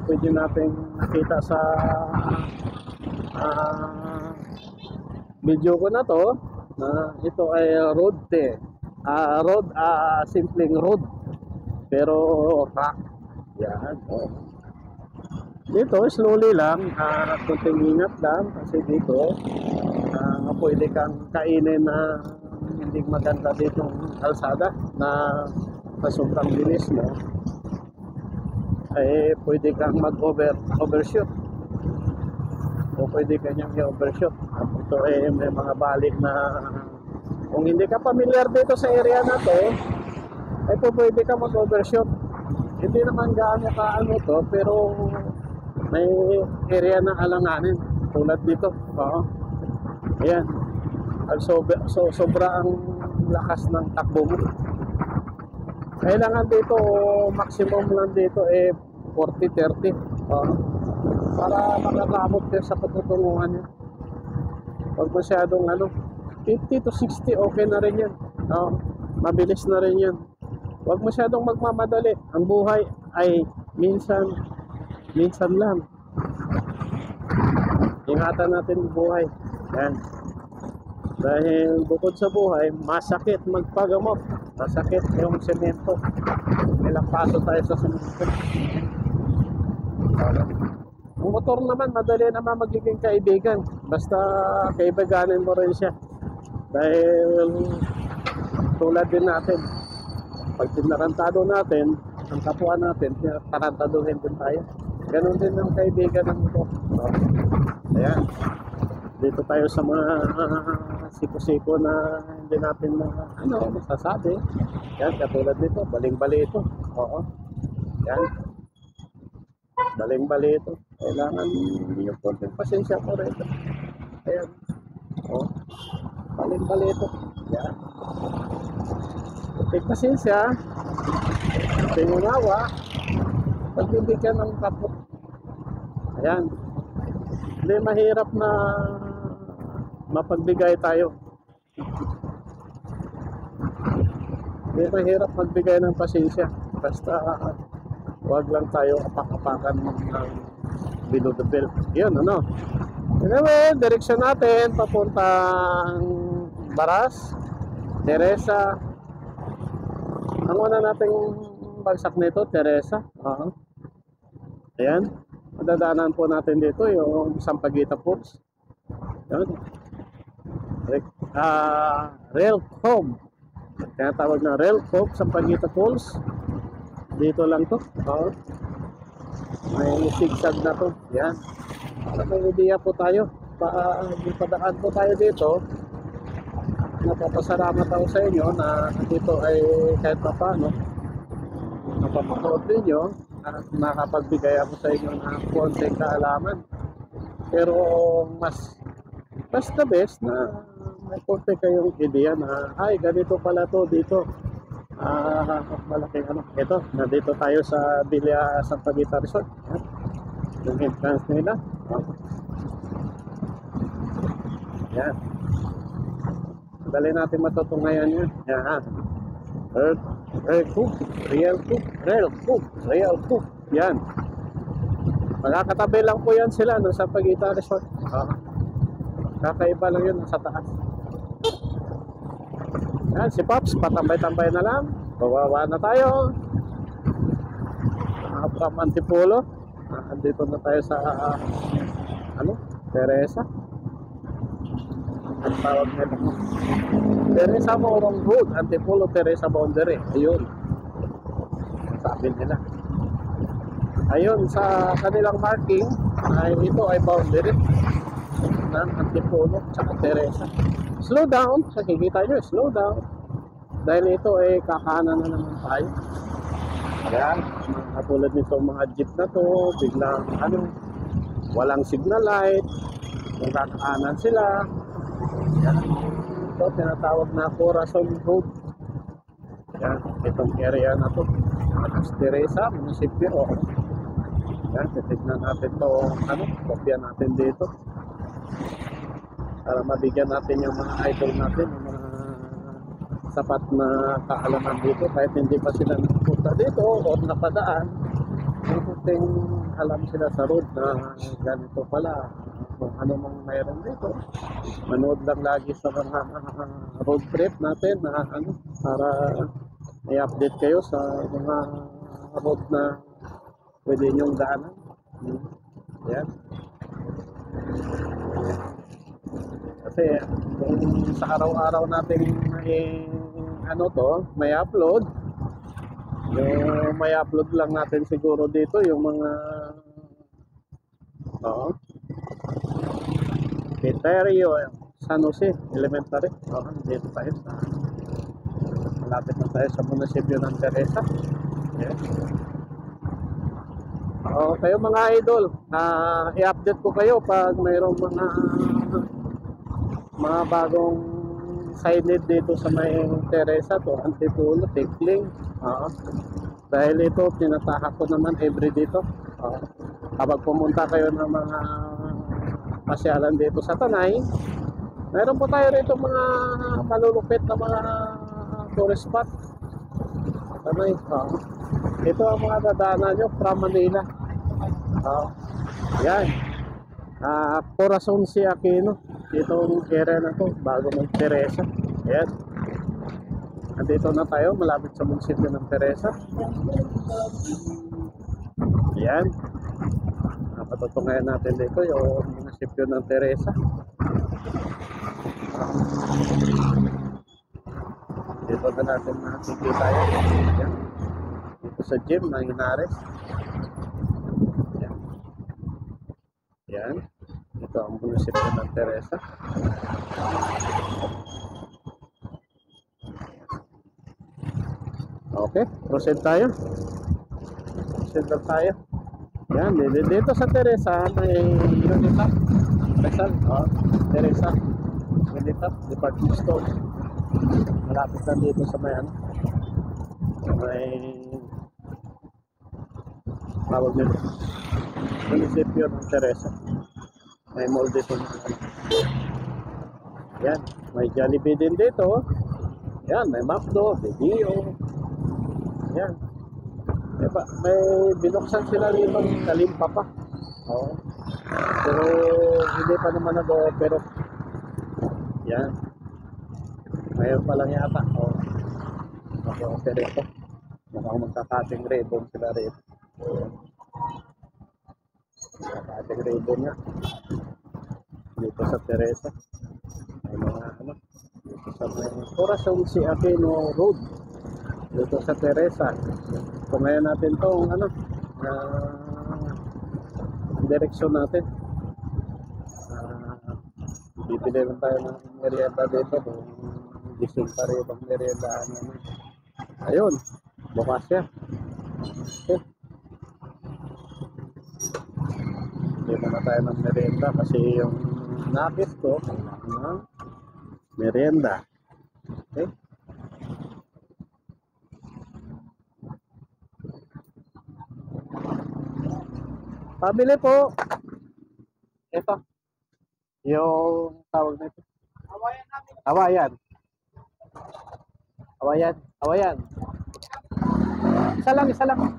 pwede natin nakita sa video ko na to, na ito ay simpleng road pero rock. Yan. Dito slowly lang, kunting ingat lang kasi dito pwede kang kainin na hindi maganda ditong kalsada na sobrang bilis mo, ay pwede kang overshoot o pwede kanyang i-overshoot. Ito ay may mga balik na kung hindi ka familiar dito sa area na to, ay pwede ka mag-overshoot. Hindi naman gaano ka ano to, pero may area na alanganin tulad dito. Oo. Ayan. Sobra ang lakas ng takbo mo. Kailangan dito, maximum lang dito 40-30. Para makakamot kayo sa patutunguhan niya. Huwag masyadong 50 to 60, okay na rin yan. Mabilis na rin yan. Huwag masyadong magmamadali. Ang buhay ay minsan lang. Ingatan natin ang buhay. Yan. Dahil bukod sa buhay, masakit magpagamot. Masakit yung semento. Ilang paso tayo sa semento. Ang motor naman, madali naman magiging kaibigan. Basta kaibiganin mo rin siya. Dahil tulad din natin, pag tinarantado natin, ang kapwa natin, tarantaduhin din tayo. Ganon din ang kaibigan ng motor. Ayan. Dito tayo sa mga siko-siko na hindi natin masasabi. Yan, katulad dito, baling-bali ito. Oo. Yan. Baling-bali ito. Kailangan yung konting pasensya ko rin. Ayan. Oo. Baling-bali ito. Yan. Konting pasensya. Konting unawa. Pagbibigyan ng kapot. Ayan. Hindi mahirap na mapagbigay tayo. Hindi mahirap magbigay ng pasensya. Basta huwag lang tayo apak-apakan ng below the belt. Yun, Anyway, direksyon natin papuntang Baras, Teresa. Ang una nating bagsak nito, Teresa. Ayan. Madadaanan po natin dito yung Sampaguita Falls. Yan. Rail Cove. Kaya tawag na Rail Cove, Sampaguita Falls. Dito lang to. May zigzag na to. Yan. May idea po tayo. Padaan po tayo dito. Napapasalamat ako sa inyo na dito ay kahit pa paano napapanood ninyo. Nakapagbigay ako sa inyo ng konting kaalaman, pero mas the best na may konti kayong ideya na ay ganito pala to dito. Malaking ito, nandito tayo sa Villa Sampaguita Resort. Yung entrance nila. Yan. Dali natin matutungayan yan. Yan. Rail Cove. Yan. Magkakatabi lang po yan sila sa Sampaguita Resort. Kakaiba lang yun sa taas. Yan, si Pops, patambay-tambay na lang. Bawawa na tayo. From Antipolo. Andito na tayo sa Teresa. Ang tawag nila. Teresa Morong Road, Antipolo Teresa boundary. Ayun. Sabi nila. Ayun, sa kanilang marking, ito ay boundary ng Antipolo at Teresa. Slow down, nakikita nyo, slow down. Dahil ito ay kakanan na naman tayo. Ayan, katulad nito mga jeep na to, biglang walang signal light, kung kakaanan sila. Yan. Ito, tinatawag na Corazon Road. Yan, itong area na to. Alas Teresa, munisipyo. Yan, titignan natin to, kopya natin dito. Para mabigyan natin yung mga idol natin, yung mga sapat na kaalaman dito. Kahit hindi pa sila napunta dito o napadaan, yung puting alam sila sa road na ganito pala kung ano mang mayroon dito. Manood lang lagi sa mga road trip natin na ano, para i-update kayo sa mga road na pwede nyong daanan. Yan. Kasi kung sa araw-araw natin ano to, may upload. May upload lang natin siguro dito yung mga Peterio, San Jose Elementary. Dito tayo sa malapit na tayo sa munisipyo ng Teresa. Yes. Kayo mga idol, i-update ko kayo pag mayroong mga bagong signage dito sa may Teresa to, Antipulo, Tikling. Dahil ito, tinatahak ko naman every dito. Kapag pumunta kayo ng mga pasyalan dito sa Tanay, meron po tayo rito mga malulupit na mga tourist spot. Tanay, ito ang mga dadaanan nyo from Manila. Yan. Corazon si Aquino. Itong area na to, bago ng Teresa. Yan. Andito na tayo, malapit sa munisipyo ng Teresa. Yan. Patutungayan natin dito yung munisipyo ng Teresa. Dito na natin makikita yun. Yan. Dito sa gym ng Inares. Yan. Yan. Ito ang munisipyo ng Teresa. Okay, proceed tayo. Proceed lang tayo. Yan, dito sa Teresa may Unitap. Teresa Unitap Department Store. Malapit lang dito sa may ano, may tawag nito, munisipyo ng Teresa. May mall dito. Yan, may Jollibee din dito. Yan, may McDo, BDO. Yan. May binuksan sila dito ng Kalimpa pa. Pero hindi pa naman nag-o-pero. Yan. Ngayon pa lang yata. Nag-o-pero ito. Mukhang magkakating ribbon sila rito. Magkakating ribbon nga. Dito sa Teresa. May mga ano. Dito sa Corazon si Aquino Road. Dito sa Teresa. Kung ngayon natin itong ano, direksyon natin. Bibili lang tayo ng merienda dito. Kung gising pa rin ang merienda namin. Ayun, bukas siya. Okay. Bibili na tayo ng merienda kasi yung nakit ko, kailangan ng merienda. Okay. Pabili po. Ito. Yung tawag nito. Hawayan namin. Hawayan. Hawayan. Hawayan. Isa lang, isa lang.